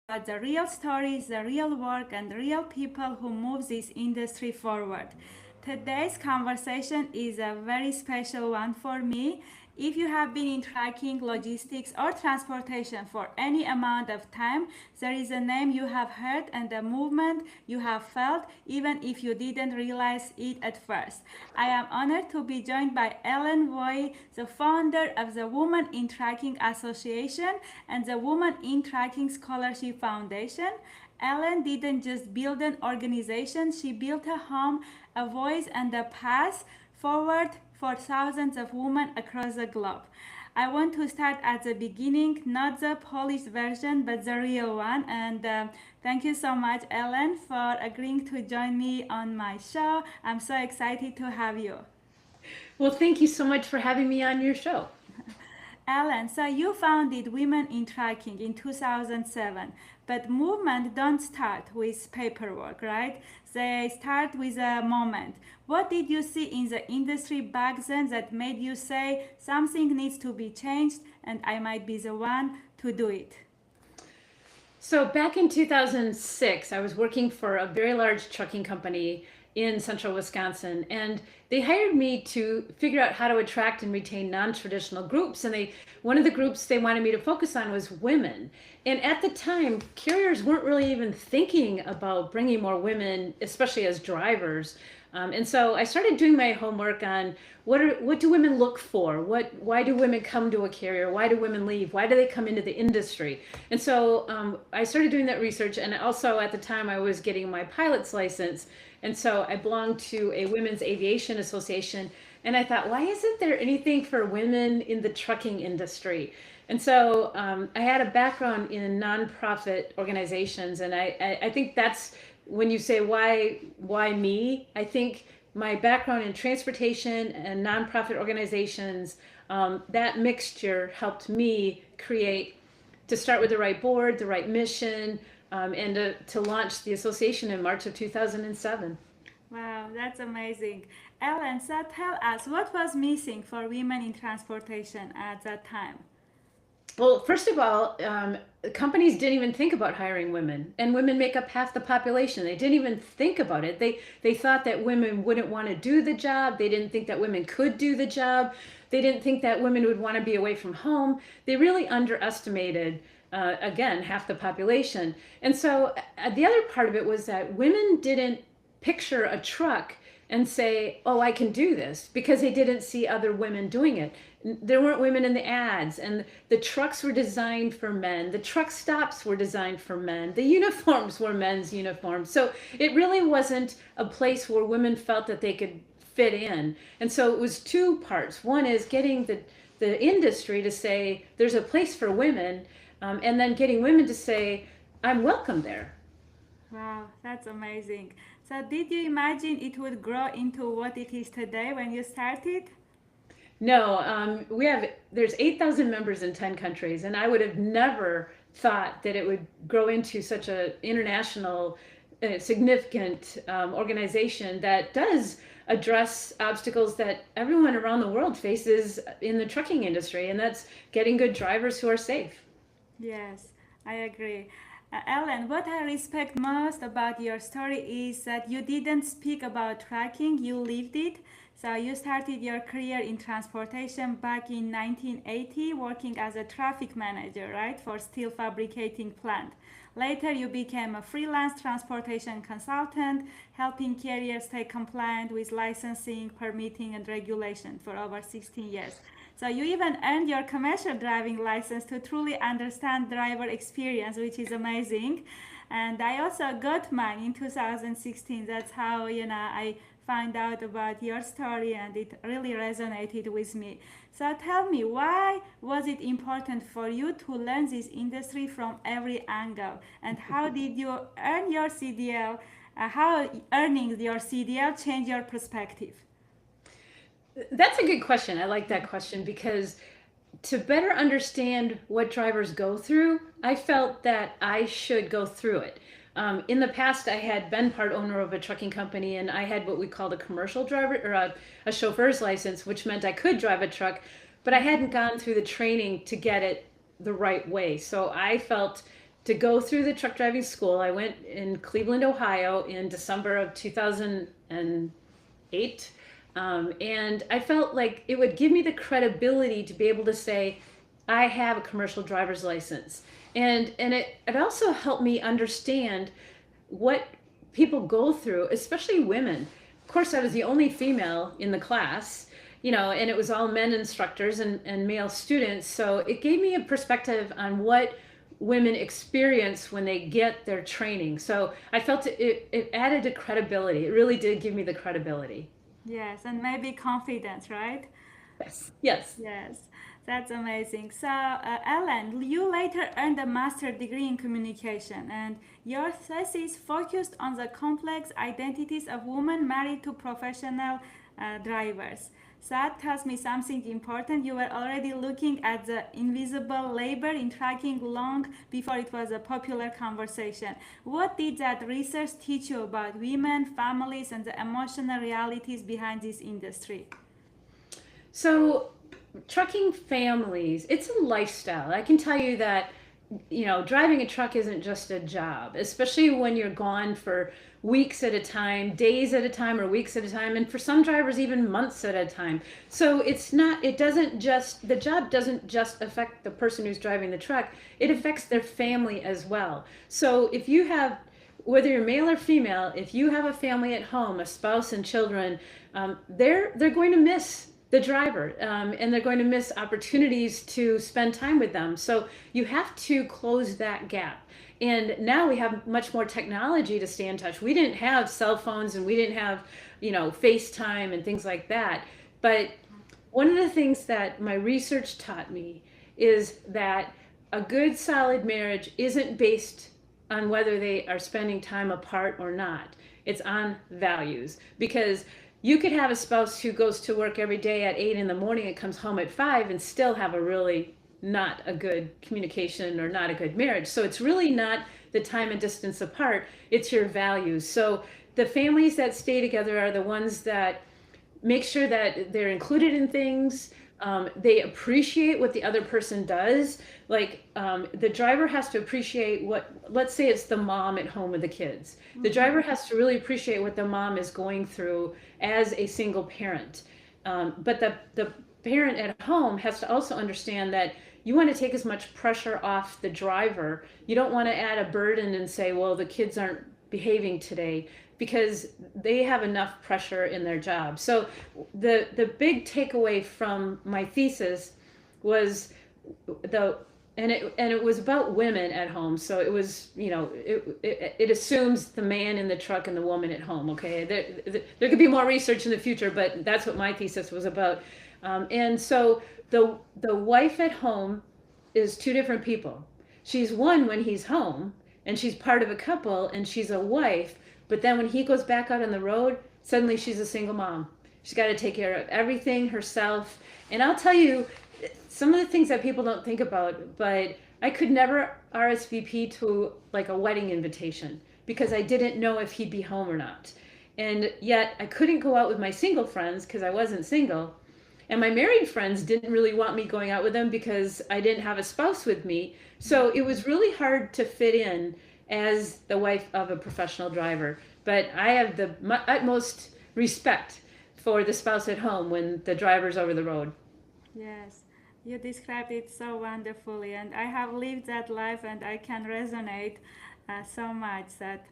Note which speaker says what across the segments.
Speaker 1: about the real stories, the real work, and the real people who move this industry forward. Today's conversation is a very special one for me. If you have been in tracking, logistics, or transportation for any amount of time, there is a name you have heard and a movement you have felt, even if you didn't realize it at first. I am honored to be joined by Ellen Voie, the founder of the Women in Tracking Association and the Women in Tracking Scholarship Foundation. Ellen didn't just build an organization, she built a home, a voice, and a path forward for thousands of women across the globe. I want to start at the beginning, not the polished version, but the real one. And thank you so much, Ellen, for agreeing to join me on my show. I'm so excited to have you.
Speaker 2: Well, thank you so much for having me on your show.
Speaker 1: Ellen, so you founded Women in Tracking in 2007, but movement don't start with paperwork, right? They start with a moment. What did you see in the industry back then that made you say something needs to be changed and I might be the one to do it?
Speaker 2: So, back in 2006, I was working for a very large trucking company in central Wisconsin, and they hired me to figure out how to attract and retain non-traditional groups. And one of the groups they wanted me to focus on was women. And at the time, carriers weren't really even thinking about bringing more women, especially as drivers. And so I started doing my homework on what do women look for? Why do women come to a carrier? Why do women leave? Why do they come into the industry? And so I started doing that research. And also at the time I was getting my pilot's license. And so I belonged to a women's aviation association. And I thought, why isn't there anything for women in the trucking industry? And so I had a background in nonprofit organizations, and I think that's when you say why me. I think my background in transportation and nonprofit organizations, that mixture helped me create to start with the right board, the right mission, and to launch the association in March of 2007.
Speaker 1: Wow, that's amazing. Ellen, so tell us what was missing for women in transportation at that time?
Speaker 2: Well, first of all, companies didn't even think about hiring women, and women make up half the population. They didn't even think about it. They thought that women wouldn't want to do the job. They didn't think that women could do the job. They didn't think that women would want to be away from home. They really underestimated, again, half the population. And so the other part of it was that women didn't picture a truck and say, oh, I can do this, because they didn't see other women doing it. There weren't women in the ads, and the trucks were designed for men. The truck stops were designed for men. The uniforms were men's uniforms. So it really wasn't a place where women felt that they could fit in. And so it was two parts. One is getting the industry to say there's a place for women, and then getting women to say, I'm welcome there.
Speaker 1: Wow, that's amazing. So, did you imagine it would grow into what it is today when you started?
Speaker 2: No, there's 8,000 members in 10 countries, and I would have never thought that it would grow into such a international, significant organization that does address obstacles that everyone around the world faces in the trucking industry, and that's getting good drivers who are safe.
Speaker 1: Yes, I agree. Ellen, what I respect most about your story is that you didn't speak about tracking, you lived it. So you started your career in transportation back in 1980, working as a traffic manager, right, for steel fabricating plant. Later, you became a freelance transportation consultant, helping carriers stay compliant with licensing, permitting, and regulation for over 16 years. So you even earned your commercial driving license to truly understand driver experience, which is amazing. And I also got mine in 2016. That's how, I found out about your story and it really resonated with me. So tell me, why was it important for you to learn this industry from every angle? And how did you earn your CDL? How earning your CDL change your perspective?
Speaker 2: That's a good question. I like that question because to better understand what drivers go through, I felt that I should go through it. In the past, I had been part owner of a trucking company, and I had what we called a commercial driver or a chauffeur's license, which meant I could drive a truck, but I hadn't gone through the training to get it the right way. So I felt to go through the truck driving school. I went in Cleveland, Ohio in December of 2008. And I felt like it would give me the credibility to be able to say, I have a commercial driver's license. And it also helped me understand what people go through, especially women. Of course, I was the only female in the class, and it was all men instructors and male students. So it gave me a perspective on what women experience when they get their training. So I felt it added to credibility. It really did give me the credibility.
Speaker 1: Yes, and maybe confidence, right?
Speaker 2: Yes. Yes.
Speaker 1: Yes, that's amazing. So, Ellen, you later earned a master's degree in communication, and your thesis focused on the complex identities of women married to professional drivers. So that tells me something important. You were already looking at the invisible labor in tracking long before it was a popular conversation. What did that research teach you about women, families, and the emotional realities behind this industry?
Speaker 2: So, trucking families, it's a lifestyle. I can tell you that, driving a truck isn't just a job, especially when you're gone for weeks at a time, days at a time, or weeks at a time, and for some drivers, even months at a time. So the job doesn't just affect the person who's driving the truck, it affects their family as well. So if you have, whether you're male or female, if you have a family at home, a spouse and children, they're going to miss the driver, and they're going to miss opportunities to spend time with them. So you have to close that gap. And now we have much more technology to stay in touch. We didn't have cell phones and we didn't have, FaceTime and things like that. But one of the things that my research taught me is that a good solid marriage isn't based on whether they are spending time apart or not. It's on values, because you could have a spouse who goes to work every day at 8 in the morning and comes home at 5 and still have a really not a good communication or not a good marriage. So it's really not the time and distance apart, it's your values. So the families that stay together are the ones that make sure that they're included in things. They appreciate what the other person does. Like, the driver has to appreciate let's say it's the mom at home with the kids. The driver has to really appreciate what the mom is going through as a single parent. But the parent at home has to also understand that you want to take as much pressure off the driver. You don't want to add a burden and say, well, the kids aren't behaving today, because they have enough pressure in their job. So the big takeaway from my thesis was it was about women at home. So it was, it assumes the man in the truck and the woman at home. Okay, there could be more research in the future, but that's what my thesis was about. And so the wife at home is two different people. She's one when he's home, and she's part of a couple, and she's a wife. But then when he goes back out on the road, suddenly she's a single mom. She's got to take care of everything herself. And I'll tell you some of the things that people don't think about, but I could never RSVP to like a wedding invitation because I didn't know if he'd be home or not. And yet I couldn't go out with my single friends because I wasn't single. And my married friends didn't really want me going out with them because I didn't have a spouse with me. So it was really hard to fit in as the wife of a professional driver. But I have the utmost respect for the spouse at home when the driver's over the road.
Speaker 1: Yes, you described it so wonderfully, and I have lived that life, and I can resonate so much that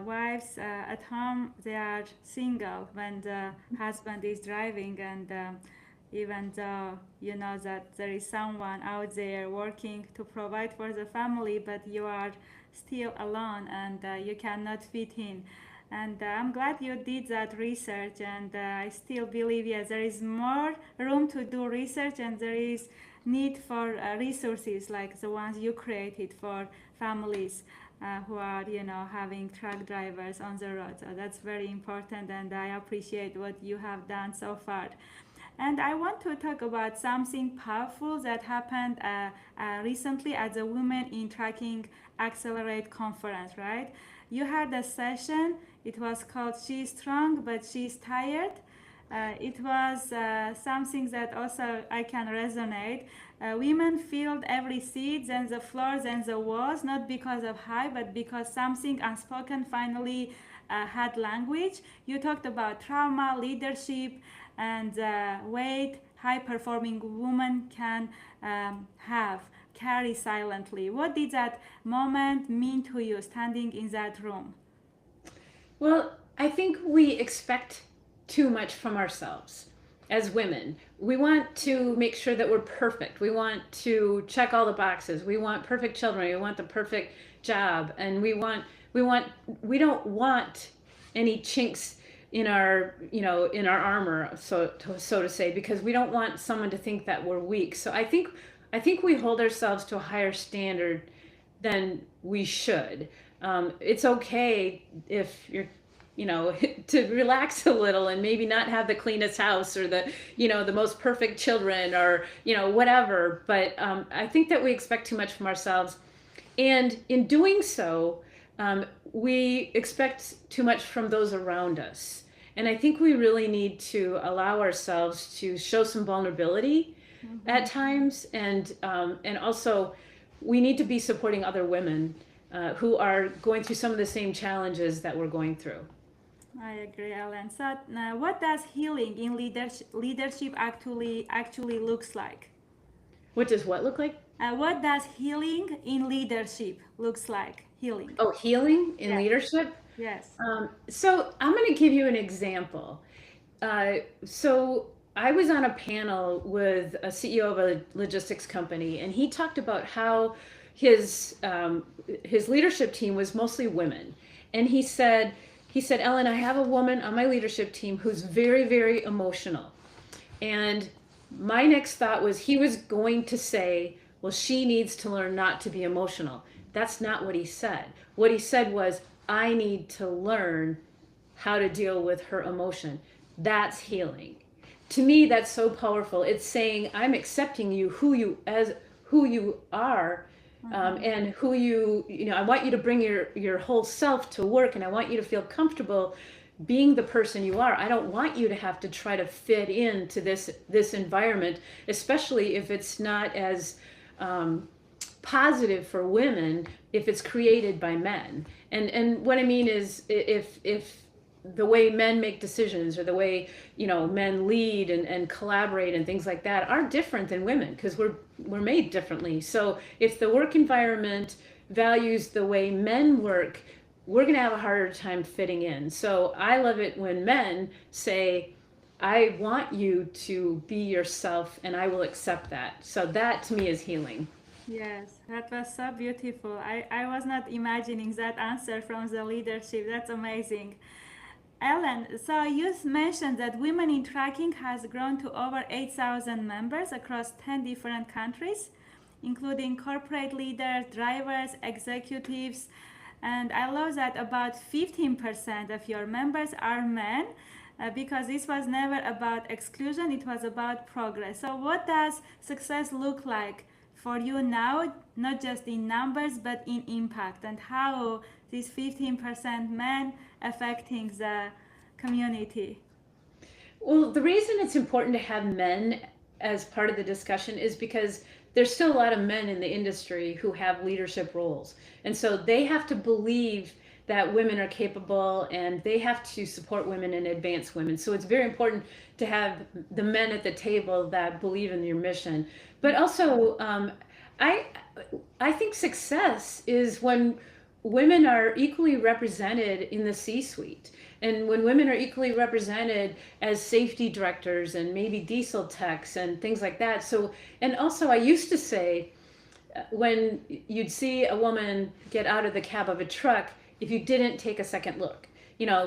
Speaker 1: wives at home, they are single when the husband is driving, and even though you know that there is someone out there working to provide for the family, but you are still alone, and you cannot fit in. And I'm glad you did that research, and I still believe, yes, there is more room to do research, and there is need for resources like the ones you created for families who are, having truck drivers on the road. So that's very important, and I appreciate what you have done so far. And I want to talk about something powerful that happened recently at the Women in Trucking Accelerate conference, right? You had a session, it was called She's Strong But She's Tired. It was something that also I can resonate. Women filled every seat, then the floors and the walls, not because of high, but because something unspoken finally had language. You talked about trauma, leadership, and weight high performing women can have carry silently. What did that moment mean to you standing in that room?
Speaker 2: Well, I think we expect too much from ourselves as women. We want to make sure that we're perfect. We want to check all the boxes. We want perfect children. We want the perfect job, and we want we don't want any chinks in our in our armor, so to say, because we don't want someone to think that we're weak. So I think we hold ourselves to a higher standard than we should. It's okay if you're to relax a little and maybe not have the cleanest house or the most perfect children or whatever, but I think that we expect too much from ourselves, and in doing so, we expect too much from those around us. And I think we really need to allow ourselves to show some vulnerability at times, and also we need to be supporting other women who are going through some of the same challenges that we're going through.
Speaker 1: I agree, Ellen. So, what does healing in leadership actually looks like?
Speaker 2: What does what look like?
Speaker 1: What does healing in leadership looks like? Healing.
Speaker 2: Oh, healing in
Speaker 1: Yes.
Speaker 2: leadership.
Speaker 1: Yes.
Speaker 2: So I'm going to give you an example. So I was on a panel with a CEO of a logistics company, and he talked about how his leadership team was mostly women, and he said, Ellen, I have a woman on my leadership team who's very, very emotional. And my next thought was he was going to say, well, she needs to learn not to be emotional. That's not what he said. What he said was, I need to learn how to deal with her emotion. That's healing. To me, that's so powerful. It's saying, I'm accepting you who you are, and I want you to bring your whole self to work, and I want you to feel comfortable being the person you are. I don't want you to have to try to fit into this environment, especially if it's not as positive for women if it's created by men. And what I mean is, if the way men make decisions or the way men lead and collaborate and things like that are different than women, because we're made differently. So if the work environment values the way men work, we're going to have a harder time fitting in. So I love it when men say, I want you to be yourself and I will accept that. So that to me is healing.
Speaker 1: Yes, that was so beautiful. I was not imagining that answer from the leadership. That's amazing. Ellen, so you mentioned that Women in Trucking has grown to over 8,000 members across 10 different countries, including corporate leaders, drivers, executives, and I love that about 15% of your members are men. Because this was never about exclusion, it was about progress. So, what does success look like for you now, not just in numbers but in impact, and how this 15% men affecting the community?
Speaker 2: Well, the reason it's important to have men as part of the discussion is because there's still a lot of men in the industry who have leadership roles. And so they have to believe that women are capable, and they have to support women and advance women. So it's very important to have the men at the table that believe in your mission. But also, I I think success is when women are equally represented in the C-suite. And when women are equally represented as safety directors and maybe diesel techs and things like that. So, and also I used to say, when you'd see a woman get out of the cab of a truck, if you didn't take a second look,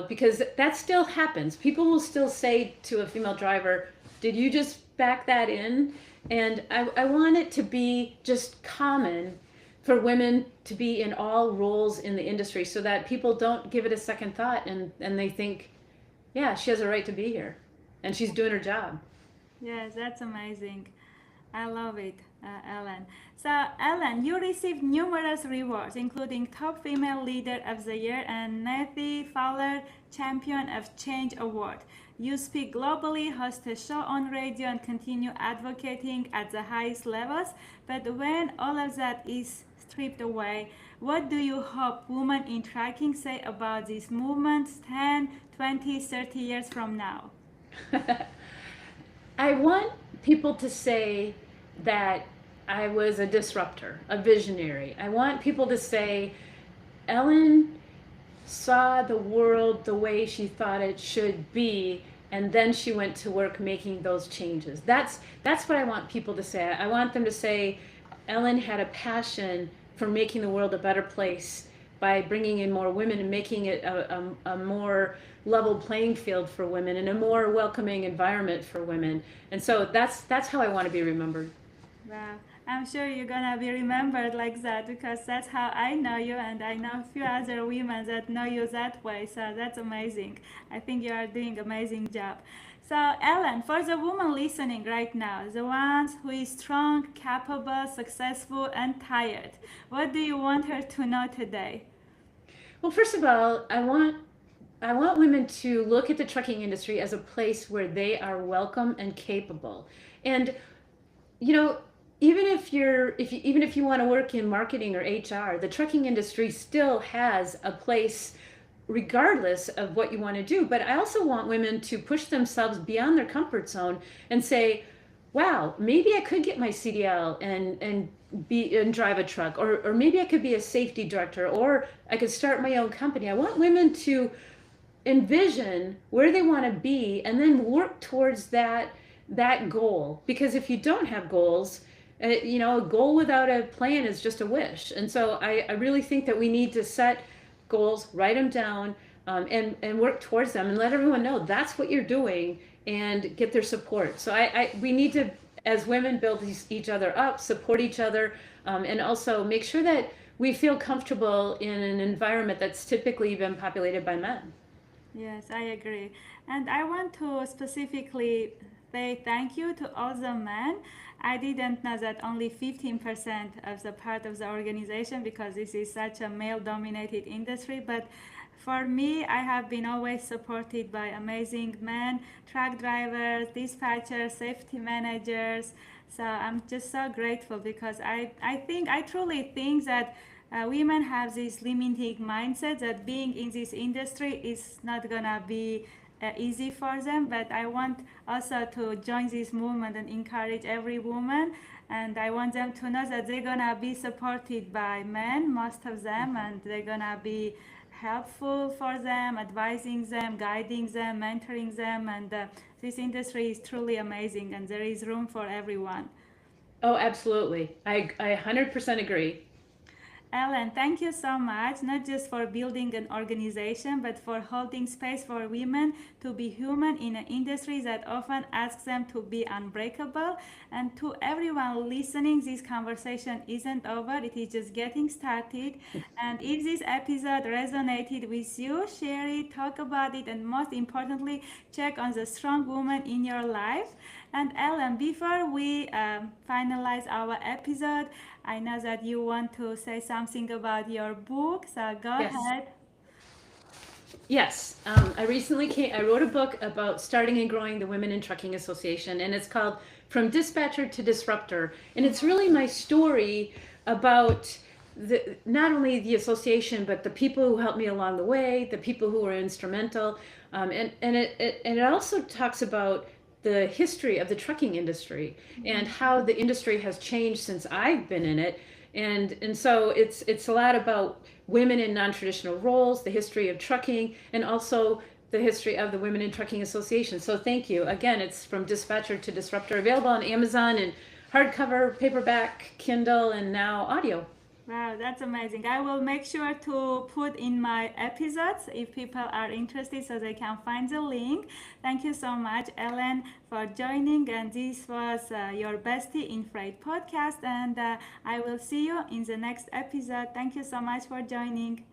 Speaker 2: because that still happens. People will still say to a female driver, did you just back that in? And I want it to be just common for women to be in all roles in the industry, so that people don't give it a second thought, and they think, yeah, she has a right to be here and she's doing her job.
Speaker 1: Yes, that's amazing. I love it. Ellen. So, Ellen, you received numerous rewards, including Top Female Leader of the Year and Nathy Fowler Champion of Change Award. You speak globally, host a show on radio, and continue advocating at the highest levels. But when all of that is stripped away, what do you hope women in tracking say about these movements 10, 20, 30 years from now?
Speaker 2: I want people to say that I was a disruptor, a visionary. I want people to say, Ellen saw the world the way she thought it should be, and then she went to work making those changes. That's what I want people to say. I want them to say Ellen had a passion for making the world a better place by bringing in more women and making it a more level playing field for women and a more welcoming environment for women. And so that's how I want to be remembered.
Speaker 1: Wow. I'm sure you're gonna be remembered like that because that's how I know you, and I know a few other women that know you that way. So that's amazing. I think you are doing amazing job. So Ellen, for the woman listening right now, the ones who is strong, capable, successful, and tired, what do you want her to know today?
Speaker 2: Well, first of all, I want women to look at the trucking industry as a place where they are welcome and capable. And you know, even if you want to work in marketing or HR, the trucking industry still has a place regardless of what you want to do. But I also want women to push themselves beyond their comfort zone and say, wow, maybe I could get my CDL and drive a truck, or maybe I could be a safety director, or I could start my own company. I want women to envision where they want to be and then work towards that goal, because if you don't have goals, a goal without a plan is just a wish. And so I really think that we need to set goals, write them down, and work towards them and let everyone know that's what you're doing and get their support. So we need to, as women, build each other up, support each other, and also make sure that we feel comfortable in an environment that's typically been populated by men.
Speaker 1: Yes, I agree. And I want to specifically say thank you to all the men. I didn't know that only 15% of the part of the organization because this is such a male dominated industry, but for me, I have been always supported by amazing men, truck drivers, dispatchers, safety managers. So I'm just so grateful because I truly think that women have this limiting mindset that being in this industry is not gonna be easy for them. But I want also to join this movement and encourage every woman. And I want them to know that they're gonna be supported by men, most of them, and they're gonna be helpful for them, advising them, guiding them, mentoring them. And this industry is truly amazing, and there is room for everyone.
Speaker 2: Oh, absolutely. I 100% agree.
Speaker 1: Ellen, thank you so much, not just for building an organization, but for holding space for women to be human in an industry that often asks them to be unbreakable. And to everyone listening, this conversation isn't over, it is just getting started. And if this episode resonated with you, share it, talk about it, and most importantly, check on the strong woman in your life. And Ellen, before we finalize our episode, I know that you want to say something about your book, so go
Speaker 2: Yes.
Speaker 1: ahead.
Speaker 2: Yes, I wrote a book about starting and growing the Women in Trucking Association, and it's called From Dispatcher to Disruptor. And it's really my story about not only the association, but the people who helped me along the way, the people who were instrumental. And it also talks about the history of the trucking industry and how the industry has changed since I've been in it. And so it's a lot about women in non-traditional roles, the history of trucking, and also the history of the Women in Trucking Association. So thank you. Again, it's From Dispatcher to Disruptor, available on Amazon in hardcover, paperback, Kindle, and now audio.
Speaker 1: Wow, that's amazing. I will make sure to put in my episodes if people are interested so they can find the link. Thank you so much, Ellen, for joining. And this was your Bestie in Freight podcast. And I will see you in the next episode. Thank you so much for joining.